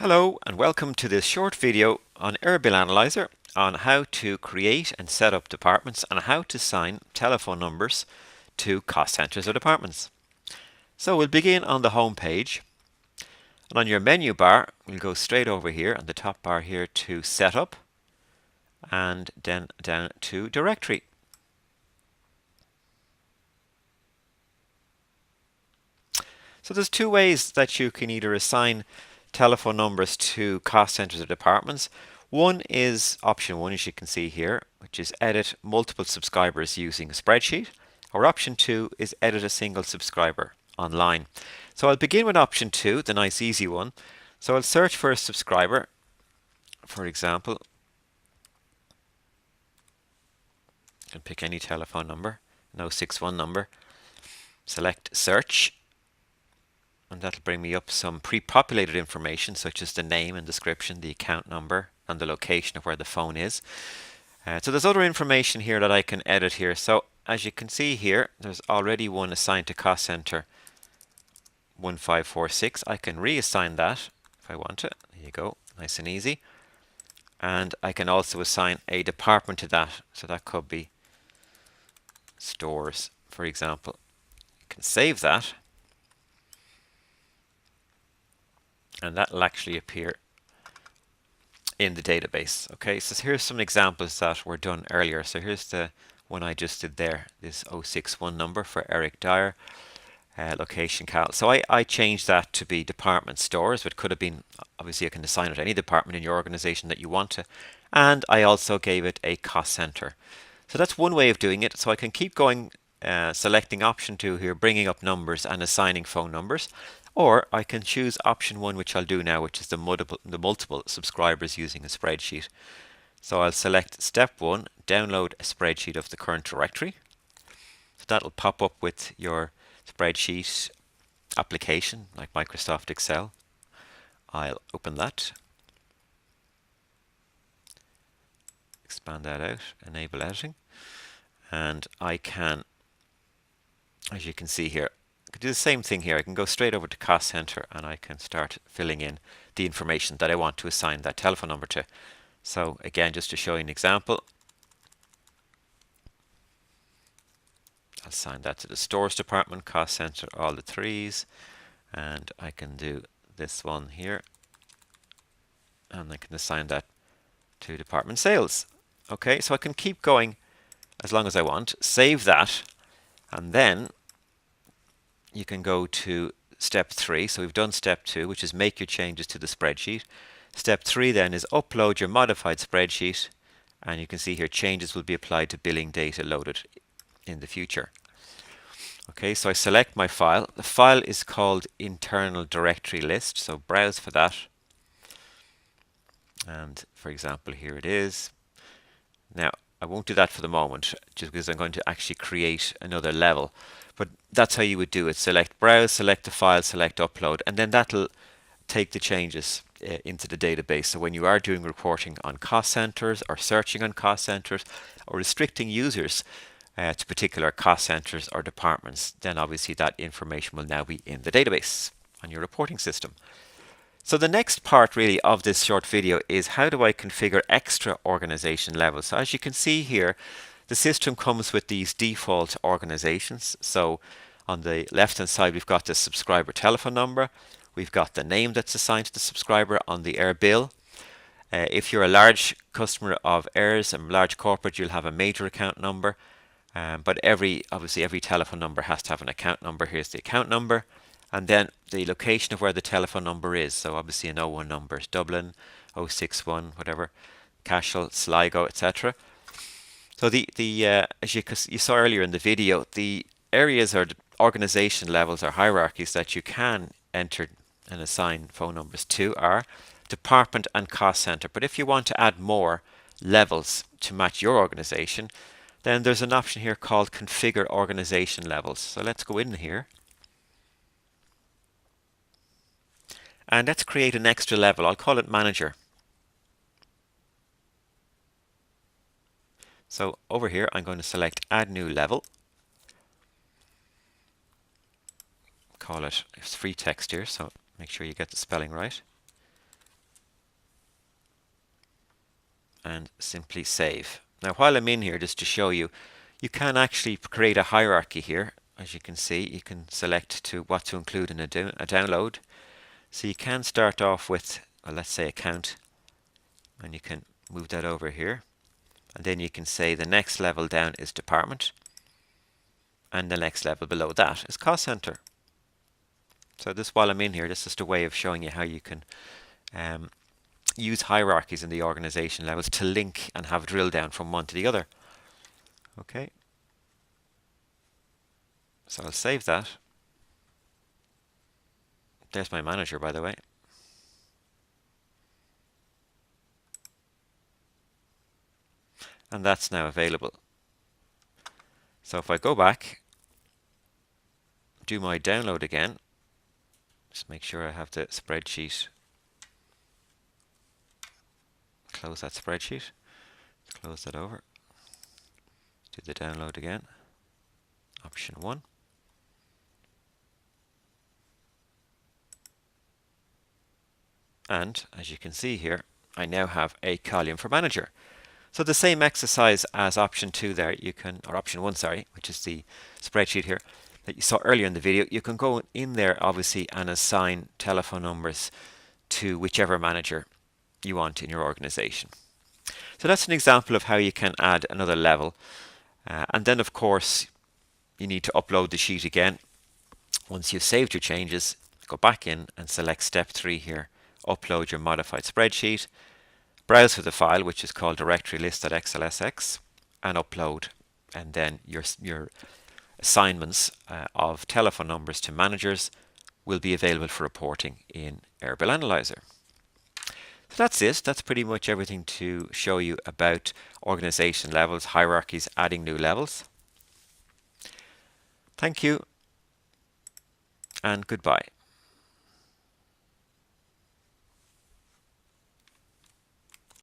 Hello and welcome to this short video on Bill Analyzer on how to create and set up departments and how to assign telephone numbers to cost centers or departments. So we'll begin on the home page, and on your menu bar we'll go straight over here on the top bar here to Setup and then down to Directory. So there's two ways that you can either assign telephone numbers to cost centers or departments. One is option one, as you can see here, which is edit multiple subscribers using a spreadsheet, or option two is edit a single subscriber online. So I'll begin with option two, the nice easy one. So I'll search for a subscriber, for example. I can pick any telephone number, no 061 number, select search, and that'll bring me up some pre-populated information such as the name and description, the account number, and the location of where the phone is. So there's other information here that I can edit here. So as you can see here, there's already one assigned to cost center 1546. I can reassign that if I want it. There you go, nice and easy. And I can also assign a department to that. So that could be stores, for example. You can save that, and that will actually appear in the database. Okay, so here's some examples that were done earlier. So here's the one I just did there, this 061 number for Eric Dyer, location Cal. So I changed that to be department stores, but could have been, obviously you can assign it to any department in your organization that you want to. And I also gave it a cost center. So that's one way of doing it. So I can keep going, selecting option two here, bringing up numbers and assigning phone numbers. Or I can choose option one, which I'll do now, which is the multiple subscribers using a spreadsheet. So I'll select step one, download a spreadsheet of the current directory. So that'll pop up with your spreadsheet application like Microsoft Excel. I'll open that, expand that out, enable editing, and I can, as you can see here, I can do the same thing here. I can go straight over to cost center and I can start filling in the information that I want to assign that telephone number to. So again, just to show you an example, I'll assign that to the stores department, cost center, all the threes, and I can do this one here, and I can assign that to department sales. Okay, so I can keep going as long as I want, save that, and then you can go to step 3. So we've done step 2, which is make your changes to the spreadsheet. Step 3 then is upload your modified spreadsheet, and you can see here changes will be applied to billing data loaded in the future. Okay, so I select my file. The file is called internal directory list, so browse for that. And for example, here it is. Now, I won't do that for the moment, just because I'm going to actually create another level. But that's how you would do it. Select browse, select the file, select upload, and then that'll take the changes into the database. So when you are doing reporting on cost centers or searching on cost centers or restricting users to particular cost centers or departments, then obviously that information will now be in the database on your reporting system. So the next part really of this short video is how do I configure extra organization levels. So as you can see here, the system comes with these default organizations. So on the left hand side we've got the subscriber telephone number, we've got the name that's assigned to the subscriber on the Air bill. If you're a large customer of Airs and large corporate, you'll have a major account number, but obviously every telephone number has to have an account number. Here's the account number, and then the location of where the telephone number is. So obviously an 01 number is Dublin, 061 whatever, Cashel, Sligo, etc. So as you saw earlier in the video, the areas or the organization levels or hierarchies that you can enter and assign phone numbers to are department and cost center. But if you want to add more levels to match your organization, then there's an option here called configure organization levels. So let's go in here and let's create an extra level. I'll call it manager. So over here I'm going to select add new level, call it, it's free text here, so make sure you get the spelling right. and simply save. Now while I'm in here, just to show you, you can actually create a hierarchy here. As you can see, you can select to what to include in a download. So you can start off with, well, let's say account, and you can move that over here. And then you can say the next level down is department, and the next level below that is cost center. So this, while I'm in here, this is just a way of showing you how you can use hierarchies in the organization levels to link and have drill down from one to the other. Okay. So I'll save that. There's my manager, by the way. And that's now available. So if I go back, do my download again, just make sure I have the spreadsheet. Close that spreadsheet. Close that over. Do the download again. Option 1. And as you can see here, I now have a column for manager. So the same exercise as option 2 there, you can, or option 1, sorry, which is the spreadsheet here that you saw earlier in the video, you can go in there obviously and assign telephone numbers to whichever manager you want in your organization. So that's an example of how you can add another level. And then of course you need to upload the sheet again. Once you've saved your changes, go back in and select step 3 here, upload your modified spreadsheet, browse for the file which is called directory list.xlsx, and upload, and then your assignments of telephone numbers to managers will be available for reporting in Airbill Analyzer. So that's it. That's pretty much everything to show you about organization levels, hierarchies, adding new levels. Thank you and goodbye.